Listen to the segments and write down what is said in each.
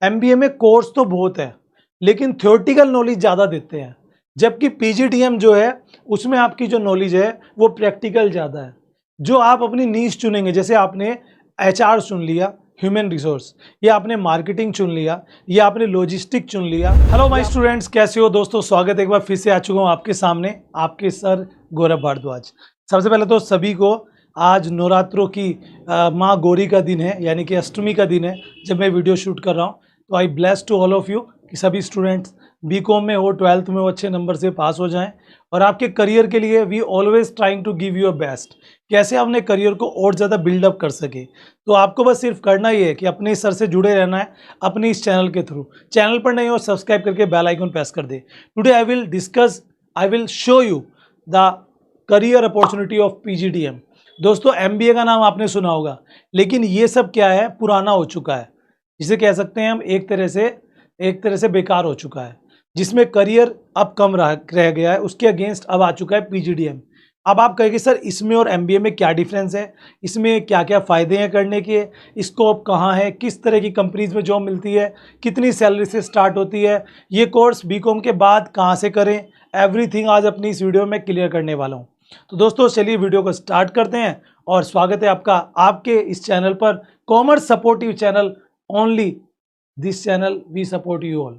MBA में course तो बहुत है लेकिन थ्योरेटिकल नॉलेज ज़्यादा देते हैं, जबकि पीजीडीएम जो है उसमें आपकी जो नॉलेज है वो प्रैक्टिकल ज़्यादा है। जो आप अपनी नीश चुनेंगे, जैसे आपने एचआर चुन लिया, ह्यूमन रिसोर्स, या आपने मार्केटिंग चुन लिया, या आपने लॉजिस्टिक चुन लिया। हेलो माय स्टूडेंट्स, कैसे हो दोस्तों? स्वागत है, एक बार फिर से आ चुका हूँ आपके सामने, आपके सर गौरव भारद्वाज। सबसे पहले तो सभी को आज नवरात्रों की माँ गौरी का दिन है, यानी कि अष्टमी का दिन है जब मैं वीडियो शूट कर रहा हूँ। तो I bless to all of you कि सभी स्टूडेंट्स बीकॉम में हो, 12th में हो, अच्छे नंबर से पास हो जाएं। और आपके करियर के लिए we always trying to give your best, कैसे अपने करियर को और ज़्यादा बिल्डअप कर सके। तो आपको बस सिर्फ करना ही है कि अपने सर से जुड़े रहना है अपने इस चैनल के थ्रू। चैनल पर नहीं हो सब्सक्राइब करके बेल आइकन प्रेस कर दे। Today I will show you the career opportunity of PGDM. दोस्तों, एमबीए का नाम आपने सुना होगा, लेकिन ये सब क्या है, पुराना हो चुका है, जिसे कह सकते हैं हम एक तरह से बेकार हो चुका है, जिसमें करियर अब कम रह गया है। उसके अगेंस्ट अब आ चुका है पीजीडीएम। अब आप कहेंगे सर इसमें और एमबीए में क्या डिफरेंस है, इसमें क्या क्या फ़ायदे हैं करने के, स्कोप कहाँ है, किस तरह की कंपनीज में जॉब मिलती है, कितनी सैलरी से स्टार्ट होती है, ये कोर्स बीकॉम के बाद कहाँ से करें, एवरीथिंग आज अपनी इस वीडियो में क्लियर करने वाला हूँ। तो दोस्तों चलिए वीडियो को स्टार्ट करते हैं, और स्वागत है आपका आपके इस चैनल पर, commerce supportive channel, only this channel we support you all.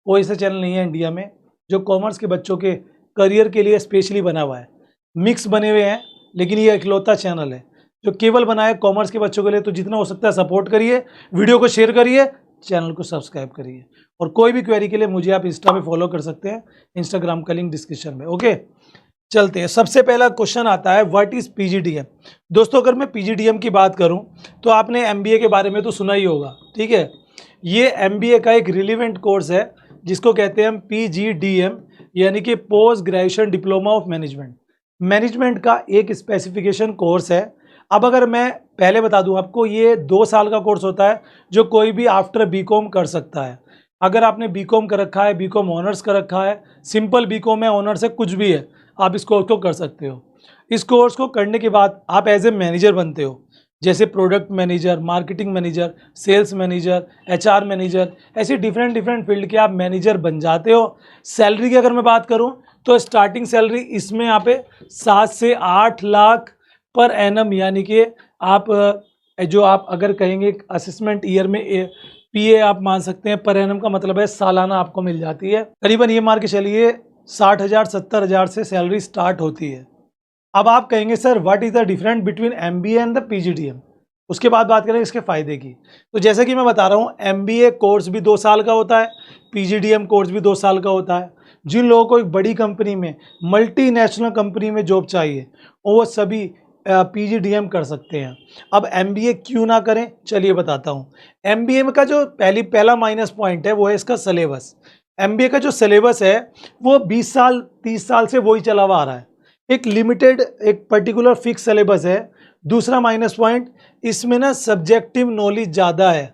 कोई ऐसा चैनल नहीं है इंडिया में जो कॉमर्स के बच्चों के करियर के लिए स्पेशली बना हुआ है। मिक्स बने हुए हैं, लेकिन ये इकलौता चैनल है जो केवल बना है कॉमर्स के बच्चों के लिए। तो जितना हो सकता है सपोर्ट करिए, वीडियो को शेयर करिए, चैनल को सब्सक्राइब करिए, और कोई भी क्वेरी के लिए मुझे आप इंस्टा पे फॉलो कर सकते हैं, इंस्टाग्राम का लिंक डिस्क्रिप्शन में। ओके, चलते हैं। सबसे पहला क्वेश्चन आता है, व्हाट इज पीजीडीएम। दोस्तों, अगर मैं पीजीडीएम की बात करूं तो आपने एमबीए के बारे में तो सुना ही होगा, ठीक है। ये एमबीए का एक रिलेवेंट कोर्स है जिसको कहते हैं हम पीजीडीएम, यानी कि post graduation diploma of management. Management का एक स्पेसिफिकेशन कोर्स है। अब अगर मैं पहले बता दूं आपको, ये 2 साल का कोर्स होता है जो कोई भी आफ्टर बीकॉम कर सकता है। अगर आपने बीकॉम कर रखा है, बीकॉम ऑनर्स कर रखा है, सिंपल बीकॉम है, ऑनर्स है, कुछ भी है, आप इस कोर्स को कर सकते हो। इस कोर्स को करने के बाद आप एज ए मैनेजर बनते हो, जैसे product manager, marketing manager, sales manager, HR manager, ऐसे डिफरेंट फील्ड के आप मैनेजर बन जाते हो। सैलरी की अगर मैं बात करूं तो स्टार्टिंग सैलरी इसमें यहाँ पे 7 से 8 लाख पर एनम, यानी कि आप जो आप अगर कहेंगे असेसमेंट ईयर में पीए आप मान सकते हैं, पर एनम का मतलब है सालाना आपको मिल जाती है। करीबन ये मार के चलिए 60,000 70,000 से सैलरी स्टार्ट होती है। अब आप कहेंगे sir what is the difference between MBA and the PGDM. उसके बाद बात करें इसके फायदे की। तो जैसे कि मैं बता रहा हूँ, एमबीए कोर्स भी 2 साल का होता है, पीजीडीएम कोर्स भी 2 साल का होता है। जिन लोगों को एक बड़ी कंपनी में, मल्टीनेशनल कंपनी में जॉब चाहिए, वो सभी पीजीडीएम कर सकते हैं। अब एमबीए क्यों ना करें, चलिए बताता हूँ। एमबीए का जो पहला माइनस पॉइंट है वो है इसका सिलेबस। एमबीए का जो सिलेबस है वो 20 साल 30 साल से वही चला हुआ आ रहा है, एक लिमिटेड, एक पर्टिकुलर फिक्स सिलेबस है। दूसरा माइनस पॉइंट, इसमें ना सब्जेक्टिव नॉलेज ज़्यादा है,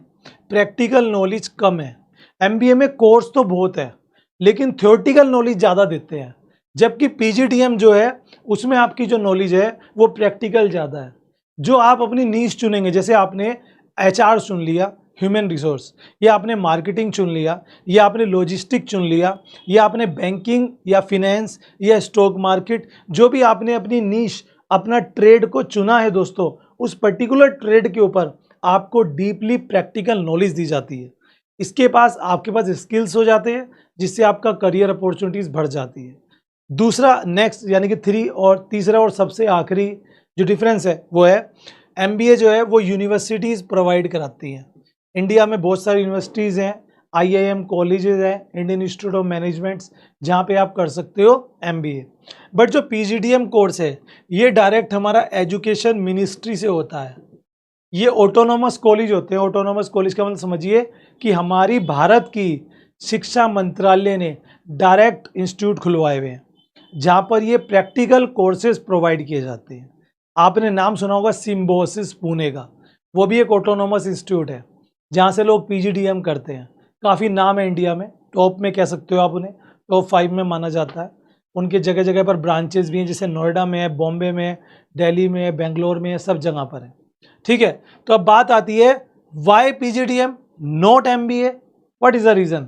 प्रैक्टिकल नॉलेज कम है। एमबीए में कोर्स तो बहुत है लेकिन थ्योरेटिकल नॉलेज ज़्यादा देते हैं, जबकि पीजीडीएम जो है उसमें आपकी जो नॉलेज है वो प्रैक्टिकल ज़्यादा है। जो आप अपनी नीश चुनेंगे, जैसे आपने एचआर चुन लिया, ह्यूमन रिसोर्स, या आपने मार्केटिंग चुन लिया, या आपने लॉजिस्टिक चुन लिया, या आपने बैंकिंग या फिनेंस या स्टॉक मार्केट, जो भी आपने अपनी नीश, अपना ट्रेड को चुना है दोस्तों, उस पर्टिकुलर ट्रेड के ऊपर आपको डीपली प्रैक्टिकल नॉलेज दी जाती है। इसके पास आपके पास स्किल्स हो जाते हैं, जिससे आपका करियर अपॉर्चुनिटीज़ बढ़ जाती है। दूसरा नेक्स्ट, यानी कि 3 और तीसरा और सबसे आखिरी जो डिफरेंस है वो है, एमबीए जो है वो यूनिवर्सिटीज़ प्रोवाइड कराती हैं। इंडिया में बहुत सारी यूनिवर्सिटीज़ हैं, आईआईएम कॉलेजेस हैं, इंडियन इंस्टीट्यूट ऑफ मैनेजमेंट्स, जहाँ पे आप कर सकते हो एमबीए। बट जो पीजीडीएम कोर्स है ये डायरेक्ट हमारा एजुकेशन मिनिस्ट्री से होता है। ये ऑटोनोमस कॉलेज होते हैं। ऑटोनोमस कॉलेज का मतलब समझिए कि हमारी भारत की शिक्षा मंत्रालय ने डायरेक्ट इंस्टीट्यूट खुलवाए हुए हैं, जहाँ पर ये प्रैक्टिकल कोर्सेज प्रोवाइड किए जाते हैं। आपने नाम सुना होगा सिम्बोसिस पुणे का, वो भी एक ऑटोनोमस इंस्टीट्यूट है जहाँ से लोग पीजीडीएम करते हैं। काफ़ी नाम है इंडिया में, टॉप में कह सकते हो आप उन्हें, टॉप 5 में माना जाता है। उनके जगह जगह पर ब्रांचेस भी हैं, जैसे नोएडा में है, बॉम्बे में है, दिल्ली में है, बेंगलोर में है, सब जगह पर है, ठीक है। तो अब बात आती है why PGDM not MBA, what is the reason?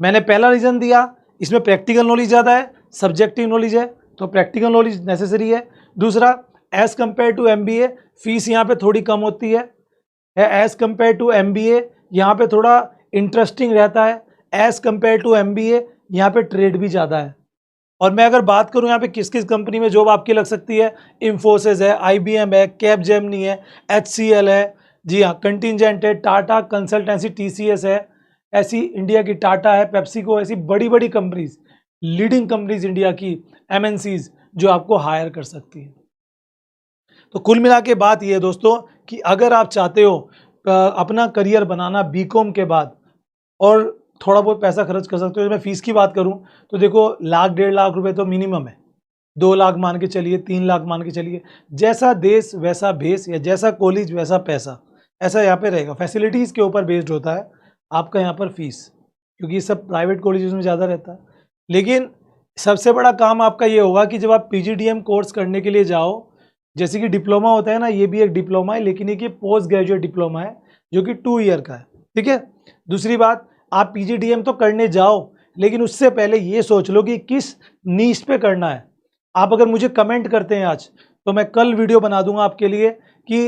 मैंने पहला रीजन दिया, इसमें प्रैक्टिकल नॉलेज ज़्यादा है, सब्जेक्टिव नॉलेज है, तो प्रैक्टिकल नॉलेज नेसेसरी है। दूसरा, as compare to MBA fees यहाँ पे थोड़ी कम होती है। एज कंपेयर टू MBA यहाँ पे थोड़ा इंटरेस्टिंग रहता है। एज कंपेयर टू MBA यहाँ पे ट्रेड भी ज़्यादा है। और मैं अगर बात करूँ यहाँ पे किस किस कंपनी में जॉब आपकी लग सकती है, इंफोसिस है, IBM है, कैपजेमिनी है, HCL है, जी हाँ, कंटिजेंट है, टाटा कंसल्टेंसी TCS है, ऐसी इंडिया की टाटा है, पेप्सिको, ऐसी बड़ी बड़ी कंपनीज, लीडिंग कंपनीज इंडिया की MNCs जो आपको हायर कर सकती है। तो कुल मिला के बात ये है दोस्तों कि अगर आप चाहते हो अपना करियर बनाना BCom के बाद और थोड़ा बहुत पैसा खर्च कर सकते हो। मैं फीस की बात करूं तो देखो 1,00,000 1.5 लाख रुपए तो मिनिमम है, 2 लाख मान के चलिए, 3 लाख मान के चलिए। जैसा देश वैसा भेस, या जैसा कॉलेज वैसा पैसा, ऐसा यहाँ पे रहेगा। फैसिलिटीज़ के ऊपर बेस्ड होता है आपका यहाँ पर फीस, क्योंकि सब प्राइवेट कॉलेज में ज़्यादा रहता है। लेकिन सबसे बड़ा काम आपका ये होगा कि जब आप PGDM कोर्स करने के लिए जाओ, जैसे कि डिप्लोमा होता है ना, ये भी एक डिप्लोमा है, लेकिन एक पोस्ट ग्रेजुएट डिप्लोमा है जो कि 2 ईयर का है, ठीक है। दूसरी बात, आप PGDM तो करने जाओ, लेकिन उससे पहले ये सोच लो कि किस नीश पे करना है। आप अगर मुझे कमेंट करते हैं आज, तो मैं कल वीडियो बना दूंगा आपके लिए कि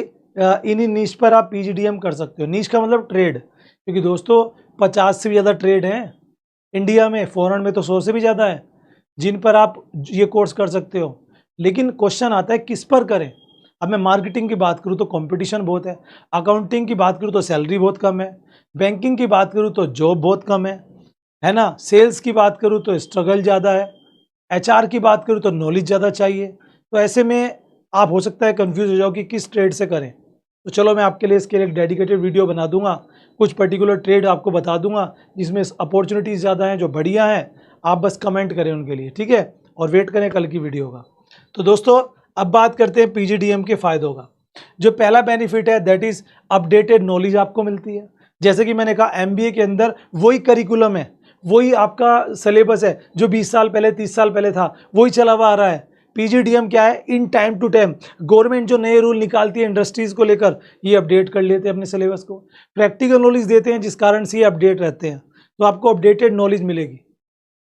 इन नीश पर आप PGDM कर सकते हो। नीश का मतलब ट्रेड, क्योंकि दोस्तों 50 से भी ज़्यादा ट्रेड हैं इंडिया में, फॉरेन में तो 100 से भी ज़्यादा है जिन पर आप ये कोर्स कर सकते हो। लेकिन क्वेश्चन आता है किस पर करें। अब मैं मार्केटिंग की बात करूँ तो कंपटीशन बहुत है, अकाउंटिंग की बात करूँ तो सैलरी बहुत कम है, बैंकिंग की बात करूँ तो जॉब बहुत कम है ना, सेल्स की बात करूँ तो स्ट्रगल ज़्यादा है, HR की बात करूँ तो नॉलेज ज़्यादा चाहिए। तो ऐसे में आप हो सकता है कंफ्यूज हो जाओ कि किस ट्रेड से करें। तो चलो मैं आपके लिए इसके लिए एक डेडिकेटेड वीडियो बना दूंगा, कुछ पर्टिकुलर ट्रेड आपको बता दूंगा जिसमें अपॉर्चुनिटीज़ ज़्यादा हैं, जो बढ़िया हैं। आप बस कमेंट करें उनके लिए, ठीक है, और वेट करें कल की वीडियो का। तो दोस्तों अब बात करते हैं PGDM के फ़ायदों का। जो पहला बेनिफिट है दैट इज़ अपडेटेड नॉलेज आपको मिलती है। जैसे कि मैंने कहा MBA के अंदर वही करिकुलम है, वही आपका सिलेबस है जो 20 साल पहले 30 साल पहले था, वही चला हुआ आ रहा है। PGDM क्या है, in time to time government जो नए रूल निकालती है इंडस्ट्रीज़ को लेकर, ये अपडेट कर लेते हैं अपने सिलेबस को। प्रैक्टिकल नॉलेज देते हैं जिस कारण से ये अपडेट रहते हैं, तो आपको अपडेटेड नॉलेज मिलेगी।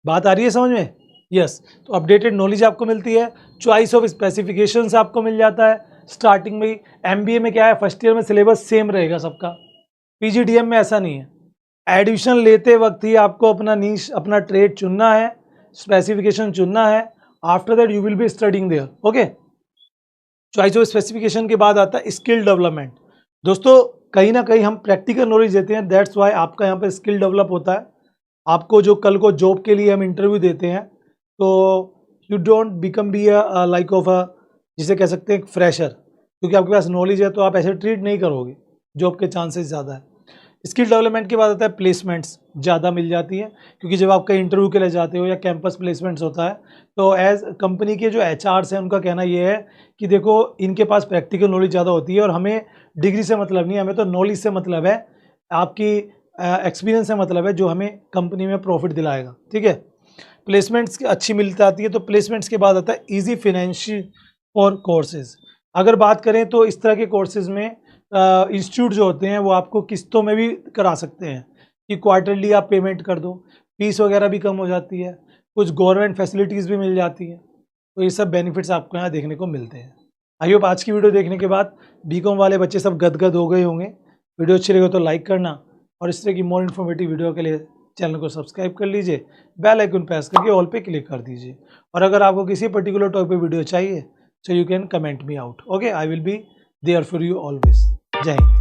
बात आ रही है समझ में? यस, तो अपडेटेड नॉलेज आपको मिलती है। चॉइस ऑफ स्पेसिफिकेशंस आपको मिल जाता है स्टार्टिंग में ही। MBA में क्या है, फर्स्ट ईयर में सिलेबस सेम रहेगा सबका, PGDM में ऐसा नहीं है। एडमिशन लेते वक्त ही आपको अपना नीश, अपना ट्रेड चुनना है, स्पेसिफिकेशन चुनना है। After that you will be studying there, okay. Choice of specification के बाद आता है स्किल डेवलपमेंट। दोस्तों कहीं ना कहीं हम प्रैक्टिकल नॉलेज देते हैं, दैट्स वाई आपका यहाँ पे स्किल डेवलप होता है। आपको जो कल को जॉब के लिए हम इंटरव्यू देते हैं, तो you don't become be like of a, जिसे कह सकते हैं फ्रेशर, क्योंकि आपके पास नॉलेज है तो आप ऐसे ट्रीट नहीं करोगे, जॉब के चांसेस ज़्यादा है। स्किल डेवलपमेंट के बाद आता है प्लेसमेंट्स ज़्यादा मिल जाती है, क्योंकि जब आप कहीं इंटरव्यू के लिए जाते हो या कैंपस प्लेसमेंट्स होता है, तो एज कंपनी के जो HRs हैं उनका कहना ये है कि देखो इनके पास प्रैक्टिकल नॉलेज ज़्यादा होती है और हमें डिग्री से मतलब नहीं, हमें तो नॉलेज से मतलब है, आपकी एक्सपीरियंस से मतलब है, जो हमें कंपनी में प्रॉफिट दिलाएगा, ठीक है। प्लेसमेंट्स अच्छी मिल जाती है। तो प्लेसमेंट्स के बाद आता है ईजी फाइनेंशियल और कोर्सेज। अगर बात करें तो इस तरह के कोर्सेज में इंस्टीट्यूट जो होते हैं वो आपको किस्तों में भी करा सकते हैं कि क्वार्टरली आप पेमेंट कर दो, फीस वगैरह भी कम हो जाती है, कुछ गवर्नमेंट फैसिलिटीज़ भी मिल जाती हैं। तो ये सब बेनिफिट्स आपको यहाँ देखने को मिलते हैं। आई होप आज की वीडियो देखने के बाद BCom वाले बच्चे सब गदगद हो गए होंगे। वीडियो अच्छी लगे तो लाइक करना, और इस तरह की मोर इन्फॉर्मेटिव वीडियो के लिए चैनल को सब्सक्राइब कर लीजिए, बेल आइकन प्रेस करके ऑल पे क्लिक कर दीजिए। और अगर आपको किसी पर्टिकुलर टॉपिक पे वीडियो चाहिए, so you can comment me out, okay. I will be there for you always. जय हिंद।